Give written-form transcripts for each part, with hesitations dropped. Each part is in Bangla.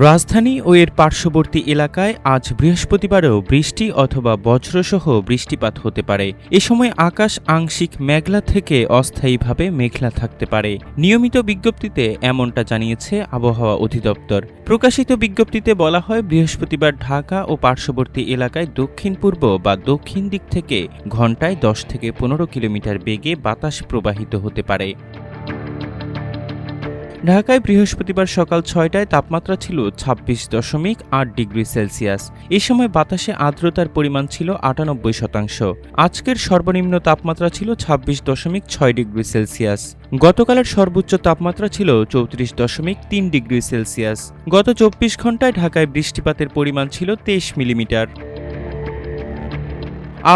রাজধানী ও এর পার্শ্ববর্তী এলাকায় আজ বৃহস্পতিবারেও বৃষ্টি অথবা বজ্রসহ বৃষ্টিপাত হতে পারে। এ সময় আকাশ আংশিক মেঘলা থেকে অস্থায়ীভাবে মেঘলা থাকতে পারে। নিয়মিত বিজ্ঞপ্তিতে এমনটা জানিয়েছে আবহাওয়া অধিদপ্তর। প্রকাশিত বিজ্ঞপ্তিতে বলা হয়, বৃহস্পতিবার ঢাকা ও পার্শ্ববর্তী এলাকায় দক্ষিণ পূর্ব বা দক্ষিণ দিক থেকে ঘণ্টায় 10 থেকে 15 কিলোমিটার বেগে বাতাস প্রবাহিত হতে পারে। ঢাকায় বৃহস্পতিবার সকাল 6টায় তাপমাত্রা ছিল 26.8 ডিগ্রি সেলসিয়াস। এ সময় বাতাসে আর্দ্রতার পরিমাণ ছিল 98%। আজকের সর্বনিম্ন তাপমাত্রা ছিল 26.6 ডিগ্রি সেলসিয়াস। গতকালের সর্বোচ্চ তাপমাত্রা ছিল 34.3 ডিগ্রি সেলসিয়াস। গত 24 ঘন্টায় ঢাকায় বৃষ্টিপাতের পরিমাণ ছিল 23 মিলিমিটার।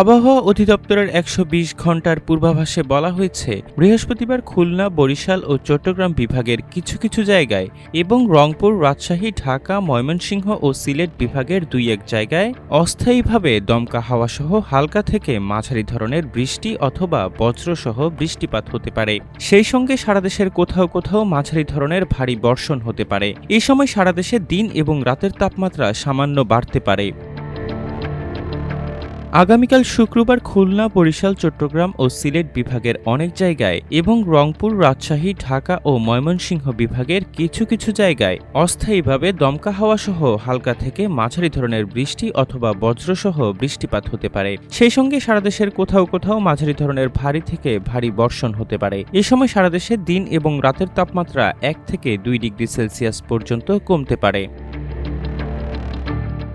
আবহাওয়া অধিদপ্তরের 120 ঘণ্টার পূর্বাভাসে বলা হয়েছে, বৃহস্পতিবার খুলনা, বরিশাল ও চট্টগ্রাম বিভাগের কিছু কিছু জায়গায় এবং রংপুর, রাজশাহী, ঢাকা, ময়মনসিংহ ও সিলেট বিভাগের 2-1 জায়গায় অস্থায়ীভাবে দমকা হাওয়াসহ হালকা থেকে মাঝারি ধরনের বৃষ্টি অথবা বজ্রসহ বৃষ্টিপাত হতে পারে। সেই সঙ্গে সারা দেশের কোথাও কোথাও মাঝারি ধরনের ভারী বর্ষণ হতে পারে। এ সময় সারা দেশে দিন এবং রাতের তাপমাত্রা সামান্য বাড়তে পারে। আগামীকাল শুক্রবার খুলনা, বরিশাল, চট্টগ্রাম ও সিলেট বিভাগের অনেক জায়গায় এবং রংপুর, রাজশাহী, ঢাকা ও ময়মনসিংহ বিভাগের কিছু কিছু জায়গায় অস্থায়ীভাবে দমকা হাওয়াসহ হালকা থেকে মাঝারি ধরনের বৃষ্টি অথবা বজ্রসহ বৃষ্টিপাত হতে পারে। সেই সঙ্গে সারা দেশের কোথাও কোথাও মাঝারি ধরনের ভারী থেকে ভারী বর্ষণ হতে পারে। এ সময় সারা দেশে দিন এবং রাতের তাপমাত্রা 1 থেকে 2 ডিগ্রি সেলসিয়াস পর্যন্ত কমতে পারে।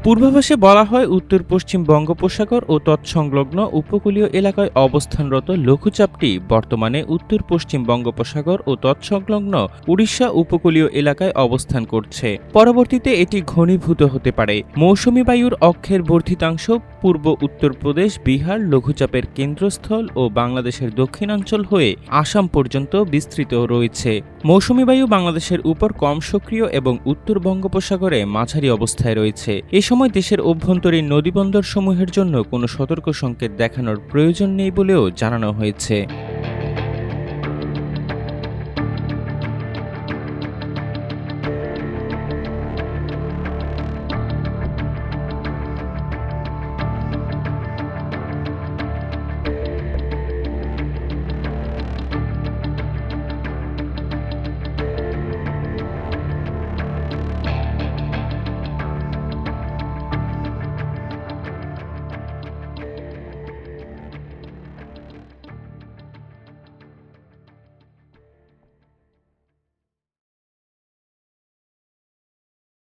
পূর্বাভাসে বলা হয়, উত্তর পশ্চিম বঙ্গোপসাগর ও তৎসংলগ্ন উপকূলীয় এলাকায় অবস্থানরত লঘুচাপটি বর্তমানে উত্তর পশ্চিম বঙ্গোপসাগর ও তৎসংলগ্ন উড়িষ্যা উপকূলীয় এলাকায় অবস্থান করছে। পরবর্তীতে এটি ঘনীভূত হতে পারে। মৌসুমী বায়ুর অক্ষের বর্ধিতাংশ পূর্ব উত্তরপ্রদেশ, বিহার, লঘুচাপের কেন্দ্রস্থল ও বাংলাদেশের দক্ষিণাঞ্চল হয়ে আসাম পর্যন্ত বিস্তৃত রয়েছে। মৌসুমী বায়ু বাংলাদেশের উপর কম সক্রিয় এবং উত্তর বঙ্গোপসাগরে মাঝারি অবস্থায় রয়েছে। এ সময় দেশের অভ্যন্তরীণ নদীবন্দরসমূহের জন্য কোনো সতর্ক সংকেত দেখানোর প্রয়োজন নেই বলেও জানানো হয়েছে।